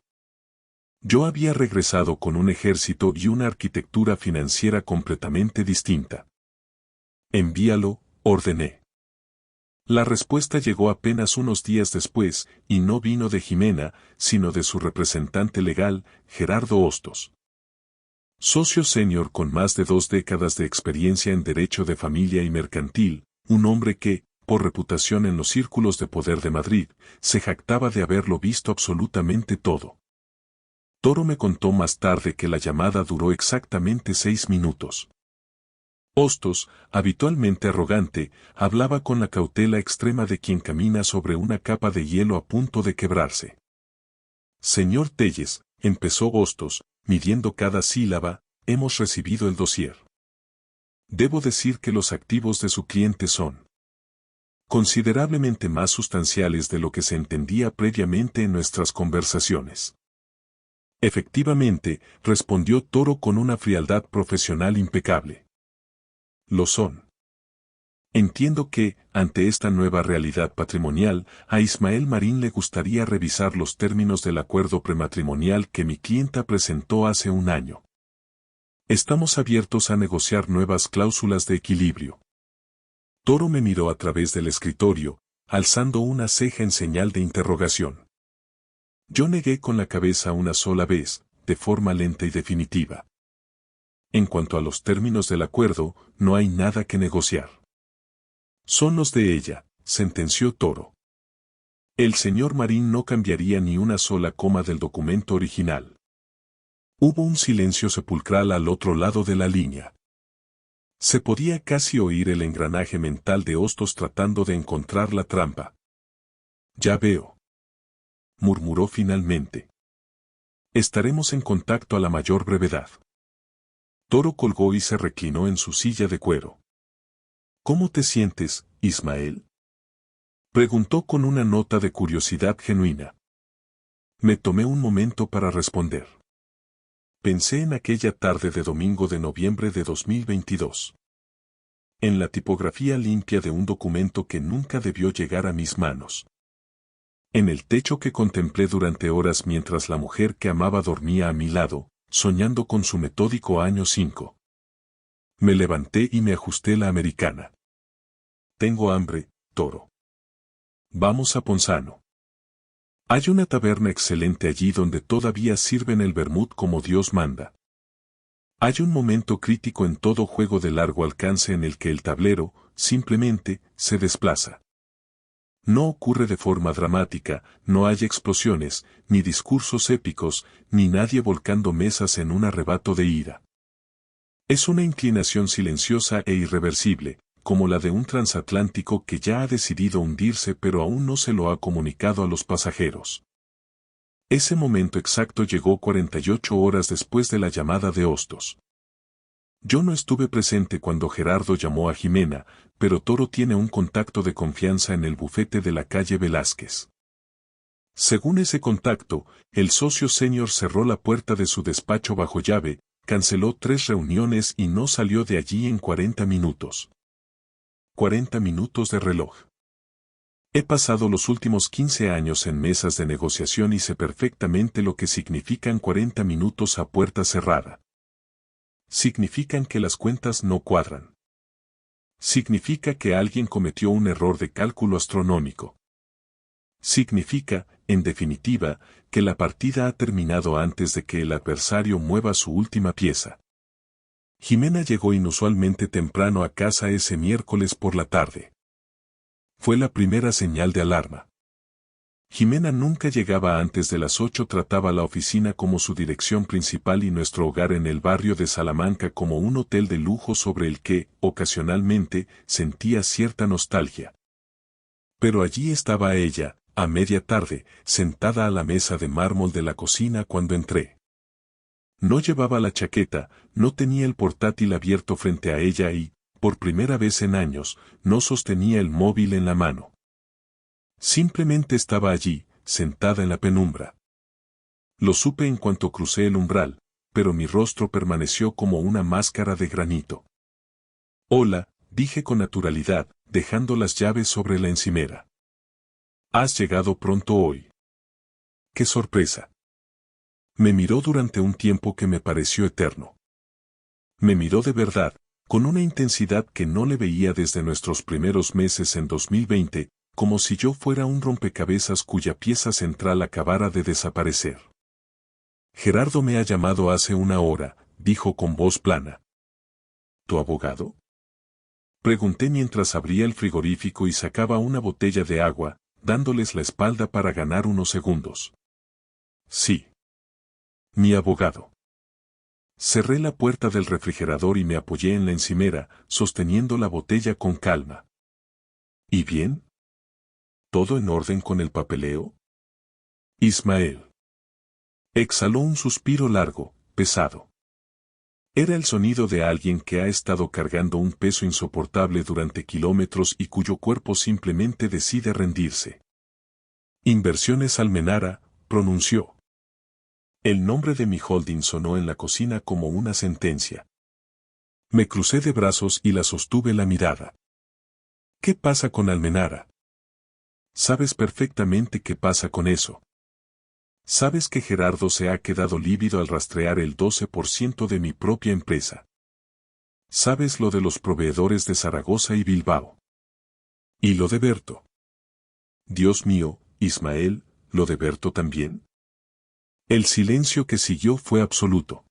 Yo había regresado con un ejército y una arquitectura financiera completamente distinta. Envíalo, ordené. La respuesta llegó apenas unos días después, y no vino de Jimena, sino de su representante legal, Gerardo Hostos. Socio senior con más de 2 décadas de experiencia en derecho de familia y mercantil, un hombre que, por reputación en los círculos de poder de Madrid, se jactaba de haberlo visto absolutamente todo. Toro me contó más tarde que la llamada duró exactamente 6 minutos. Hostos, habitualmente arrogante, hablaba con la cautela extrema de quien camina sobre una capa de hielo a punto de quebrarse. Señor Telles, empezó Hostos, midiendo cada sílaba, hemos recibido el dossier. Debo decir que los activos de su cliente son considerablemente más sustanciales de lo que se entendía previamente en nuestras conversaciones. Efectivamente, respondió Toro con una frialdad profesional impecable. Lo son. Entiendo que, ante esta nueva realidad patrimonial, a Ismael Marín le gustaría revisar los términos del acuerdo prematrimonial que mi clienta presentó hace un año. Estamos abiertos a negociar nuevas cláusulas de equilibrio. Toro me miró a través del escritorio, alzando una ceja en señal de interrogación. Yo negué con la cabeza una sola vez, de forma lenta y definitiva. En cuanto a los términos del acuerdo, no hay nada que negociar. Son los de ella, sentenció Toro. El señor Marín no cambiaría ni una sola coma del documento original. Hubo un silencio sepulcral al otro lado de la línea. Se podía casi oír el engranaje mental de Hostos tratando de encontrar la trampa. Ya veo, murmuró finalmente. Estaremos en contacto a la mayor brevedad. Toro colgó y se reclinó en su silla de cuero. ¿Cómo te sientes, Ismael? Preguntó con una nota de curiosidad genuina. Me tomé un momento para responder. Pensé en aquella tarde de domingo de noviembre de 2022. En la tipografía limpia de un documento que nunca debió llegar a mis manos. En el techo que contemplé durante horas mientras la mujer que amaba dormía a mi lado, soñando con su metódico año 5. Me levanté y me ajusté la americana. Tengo hambre, Toro. Vamos a Ponzano. Hay una taberna excelente allí donde todavía sirven el vermut como Dios manda. Hay un momento crítico en todo juego de largo alcance en el que el tablero, simplemente, se desplaza. No ocurre de forma dramática, no hay explosiones, ni discursos épicos, ni nadie volcando mesas en un arrebato de ira. Es una inclinación silenciosa e irreversible, como la de un transatlántico que ya ha decidido hundirse pero aún no se lo ha comunicado a los pasajeros. Ese momento exacto llegó 48 horas después de la llamada de Hostos. Yo no estuve presente cuando Gerardo llamó a Jimena, pero Toro tiene un contacto de confianza en el bufete de la calle Velázquez. Según ese contacto, el socio senior cerró la puerta de su despacho bajo llave, canceló 3 reuniones y no salió de allí en 40 minutos. 40 minutos de reloj. He pasado los últimos 15 años en mesas de negociación y sé perfectamente lo que significan 40 minutos a puerta cerrada. Significan que las cuentas no cuadran. Significa que alguien cometió un error de cálculo astronómico. Significa, en definitiva, que la partida ha terminado antes de que el adversario mueva su última pieza. Jimena llegó inusualmente temprano a casa ese miércoles por la tarde. Fue la primera señal de alarma. Jimena nunca llegaba antes de las 8, trataba la oficina como su dirección principal y nuestro hogar en el barrio de Salamanca como un hotel de lujo sobre el que, ocasionalmente, sentía cierta nostalgia. Pero allí estaba ella, a media tarde, sentada a la mesa de mármol de la cocina cuando entré. No llevaba la chaqueta, no tenía el portátil abierto frente a ella y, por primera vez en años, no sostenía el móvil en la mano. Simplemente estaba allí, sentada en la penumbra. Lo supe en cuanto crucé el umbral, pero mi rostro permaneció como una máscara de granito. Hola, dije con naturalidad, dejando las llaves sobre la encimera. Has llegado pronto hoy. ¡Qué sorpresa! Me miró durante un tiempo que me pareció eterno. Me miró de verdad, con una intensidad que no le veía desde nuestros primeros meses en 2020, como si yo fuera un rompecabezas cuya pieza central acabara de desaparecer. Gerardo me ha llamado hace una hora, dijo con voz plana. ¿Tu abogado? Pregunté mientras abría el frigorífico y sacaba una botella de agua, dándoles la espalda para ganar unos segundos. Sí. Mi abogado. Cerré la puerta del refrigerador y me apoyé en la encimera, sosteniendo la botella con calma. ¿Y bien? ¿Todo en orden con el papeleo? Ismael. Exhaló un suspiro largo, pesado. Era el sonido de alguien que ha estado cargando un peso insoportable durante kilómetros y cuyo cuerpo simplemente decide rendirse. Inversiones Almenara, pronunció. El nombre de mi holding sonó en la cocina como una sentencia. Me crucé de brazos y la sostuve la mirada. ¿Qué pasa con Almenara? Sabes perfectamente qué pasa con eso. Sabes que Gerardo se ha quedado lívido al rastrear el 12% de mi propia empresa. Sabes lo de los proveedores de Zaragoza y Bilbao. ¿Y lo de Berto? Dios mío, Ismael, ¿lo de Berto también? El silencio que siguió fue absoluto.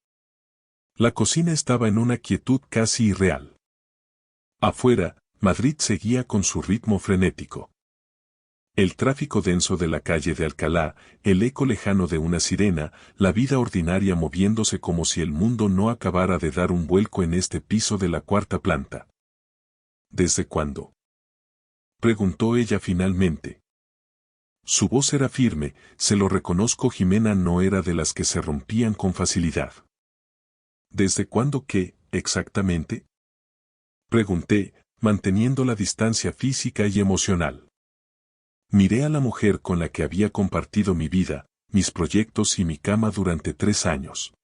La cocina estaba en una quietud casi irreal. Afuera, Madrid seguía con su ritmo frenético. El tráfico denso de la calle de Alcalá, el eco lejano de una sirena, la vida ordinaria moviéndose como si el mundo no acabara de dar un vuelco en este piso de la cuarta planta. ¿Desde cuándo? Preguntó ella finalmente. Su voz era firme, se lo reconozco. Jimena no era de las que se rompían con facilidad. ¿Desde cuándo qué, exactamente? Pregunté, manteniendo la distancia física y emocional. Miré a la mujer con la que había compartido mi vida, mis proyectos y mi cama durante 3 años.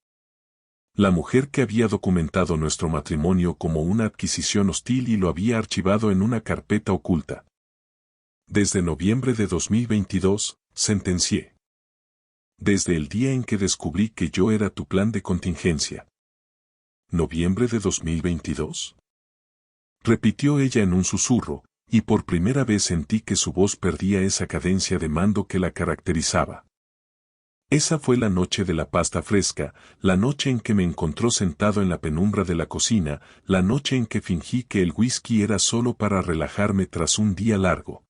La mujer que había documentado nuestro matrimonio como una adquisición hostil y lo había archivado en una carpeta oculta. Desde noviembre de 2022, sentencié. Desde el día en que descubrí que yo era tu plan de contingencia. ¿Noviembre de 2022? Repitió ella en un susurro, y por primera vez sentí que su voz perdía esa cadencia de mando que la caracterizaba. Esa fue la noche de la pasta fresca, la noche en que me encontró sentado en la penumbra de la cocina, la noche en que fingí que el whisky era solo para relajarme tras un día largo.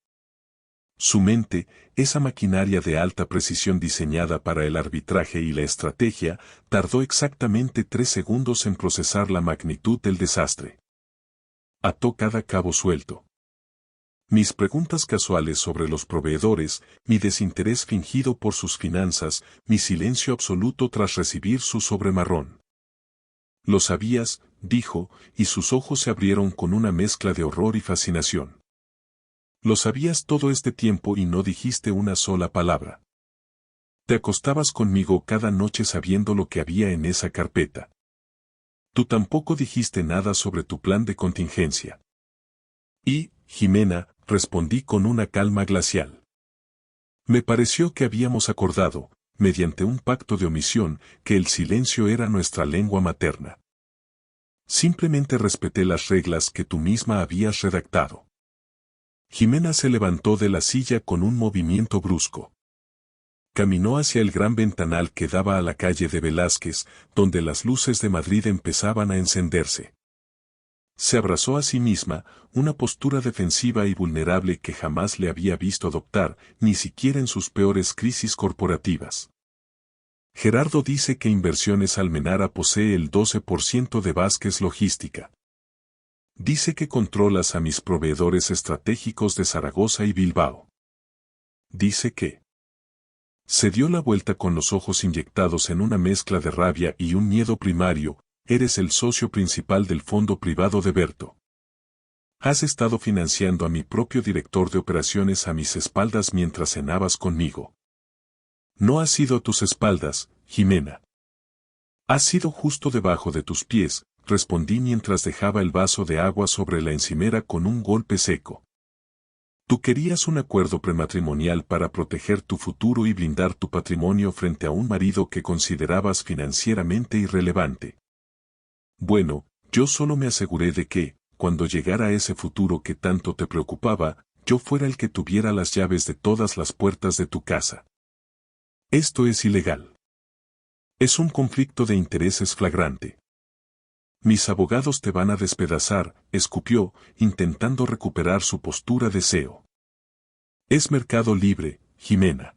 Su mente, esa maquinaria de alta precisión diseñada para el arbitraje y la estrategia, tardó exactamente 3 segundos en procesar la magnitud del desastre. Ató cada cabo suelto. Mis preguntas casuales sobre los proveedores, mi desinterés fingido por sus finanzas, mi silencio absoluto tras recibir su sobremarrón. Lo sabías, dijo, y sus ojos se abrieron con una mezcla de horror y fascinación. Lo sabías todo este tiempo y no dijiste una sola palabra. Te acostabas conmigo cada noche sabiendo lo que había en esa carpeta. Tú tampoco dijiste nada sobre tu plan de contingencia. Y, Jimena, respondí con una calma glacial. Me pareció que habíamos acordado, mediante un pacto de omisión, que el silencio era nuestra lengua materna. Simplemente respeté las reglas que tú misma habías redactado. Jimena se levantó de la silla con un movimiento brusco. Caminó hacia el gran ventanal que daba a la calle de Velázquez, donde las luces de Madrid empezaban a encenderse. Se abrazó a sí misma, una postura defensiva y vulnerable que jamás le había visto adoptar, ni siquiera en sus peores crisis corporativas. Gerardo dice que Inversiones Almenara posee el 12% de Vázquez Logística. Dice que controlas a mis proveedores estratégicos de Zaragoza y Bilbao. Dice que... Se dio la vuelta con los ojos inyectados en una mezcla de rabia y un miedo primario. Eres el socio principal del fondo privado de Berto. Has estado financiando a mi propio director de operaciones a mis espaldas mientras cenabas conmigo. No ha sido a tus espaldas, Jimena. Ha sido justo debajo de tus pies, respondí mientras dejaba el vaso de agua sobre la encimera con un golpe seco. Tú querías un acuerdo prematrimonial para proteger tu futuro y blindar tu patrimonio frente a un marido que considerabas financieramente irrelevante. Bueno, Yo solo me aseguré de que, cuando llegara ese futuro que tanto te preocupaba, yo fuera el que tuviera las llaves de todas las puertas de tu casa. Esto es ilegal. Es un conflicto de intereses flagrante. Mis abogados te van a despedazar, escupió, intentando recuperar su postura de CEO. Es mercado libre, Jimena.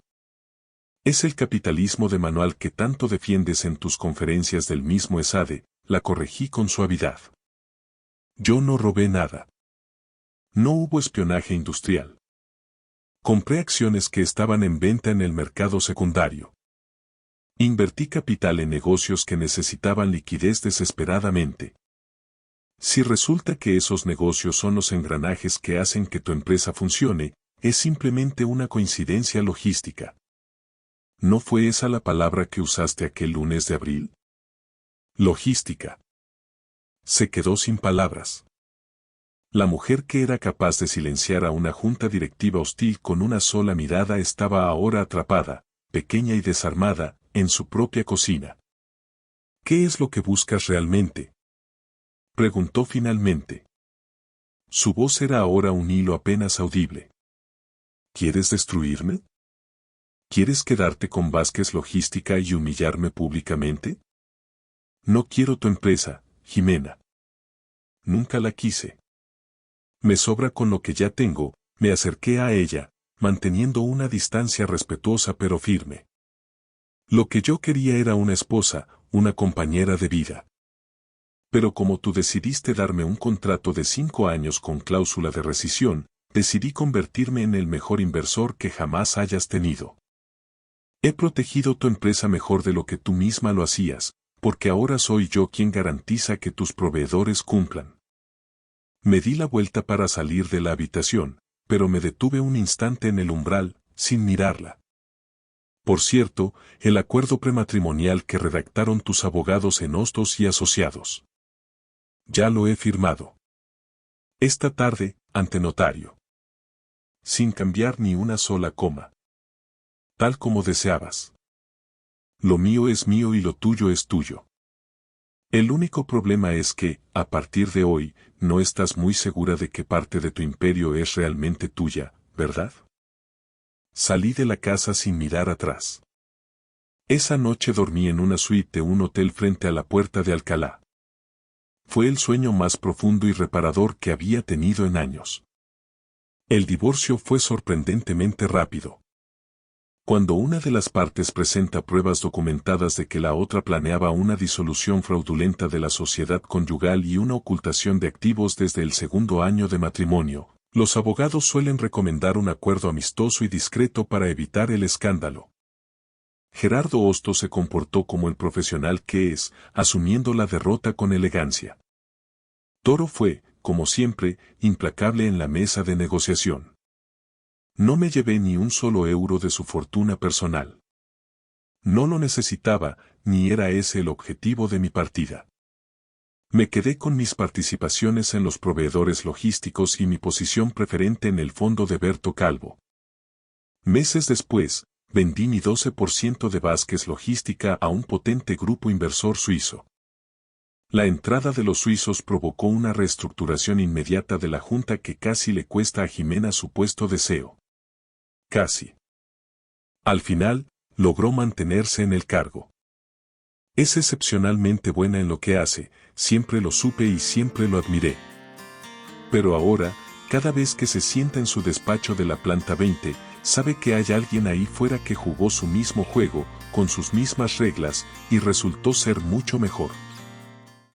Es el capitalismo de manual que tanto defiendes en tus conferencias del mismo ESADE, la corregí con suavidad. Yo no robé nada. No hubo espionaje industrial. Compré acciones que estaban en venta en el mercado secundario. Invertí capital en negocios que necesitaban liquidez desesperadamente. Si resulta que esos negocios son los engranajes que hacen que tu empresa funcione, es simplemente una coincidencia logística. ¿No fue esa la palabra que usaste aquel lunes de abril? Logística. Se quedó sin palabras. La mujer que era capaz de silenciar a una junta directiva hostil con una sola mirada estaba ahora atrapada, pequeña y desarmada, en su propia cocina. ¿Qué es lo que buscas realmente?, preguntó finalmente. Su voz era ahora un hilo apenas audible. ¿Quieres destruirme? ¿Quieres quedarte con Vázquez Logística y humillarme públicamente? No quiero tu empresa, Jimena. Nunca la quise. Me sobra con lo que ya tengo, me acerqué a ella, manteniendo una distancia respetuosa pero firme. Lo que yo quería era una esposa, una compañera de vida. Pero como tú decidiste darme un contrato de 5 años con cláusula de rescisión, decidí convertirme en el mejor inversor que jamás hayas tenido. He protegido tu empresa mejor de lo que tú misma lo hacías, porque ahora soy yo quien garantiza que tus proveedores cumplan. Me di la vuelta para salir de la habitación, pero me detuve un instante en el umbral, sin mirarla. Por cierto, el acuerdo prematrimonial que redactaron tus abogados en Hostos y Asociados. Ya lo he firmado. Esta tarde, ante notario. Sin cambiar ni una sola coma. Tal como deseabas. Lo mío es mío y lo tuyo es tuyo. El único problema es que, a partir de hoy, no estás muy segura de qué parte de tu imperio es realmente tuya, ¿verdad? Salí de la casa sin mirar atrás. Esa noche dormí en una suite de un hotel frente a la puerta de Alcalá. Fue el sueño más profundo y reparador que había tenido en años. El divorcio fue sorprendentemente rápido. Cuando una de las partes presenta pruebas documentadas de que la otra planeaba una disolución fraudulenta de la sociedad conyugal y una ocultación de activos desde el 2.º año de matrimonio, los abogados suelen recomendar un acuerdo amistoso y discreto para evitar el escándalo. Gerardo Hostos se comportó como el profesional que es, asumiendo la derrota con elegancia. Toro fue, como siempre, implacable en la mesa de negociación. No me llevé ni un solo euro de su fortuna personal. No lo necesitaba, ni era ese el objetivo de mi partida. Me quedé con mis participaciones en los proveedores logísticos y mi posición preferente en el fondo de Berto Calvo. Meses después, vendí mi 12% de Vázquez Logística a un potente grupo inversor suizo. La entrada de los suizos provocó una reestructuración inmediata de la junta que casi le cuesta a Jimena su puesto de CEO. Casi. Al final, logró mantenerse en el cargo. Es excepcionalmente buena en lo que hace, siempre lo supe y siempre lo admiré. Pero ahora, cada vez que se sienta en su despacho de la planta 20, sabe que hay alguien ahí fuera que jugó su mismo juego, con sus mismas reglas, y resultó ser mucho mejor.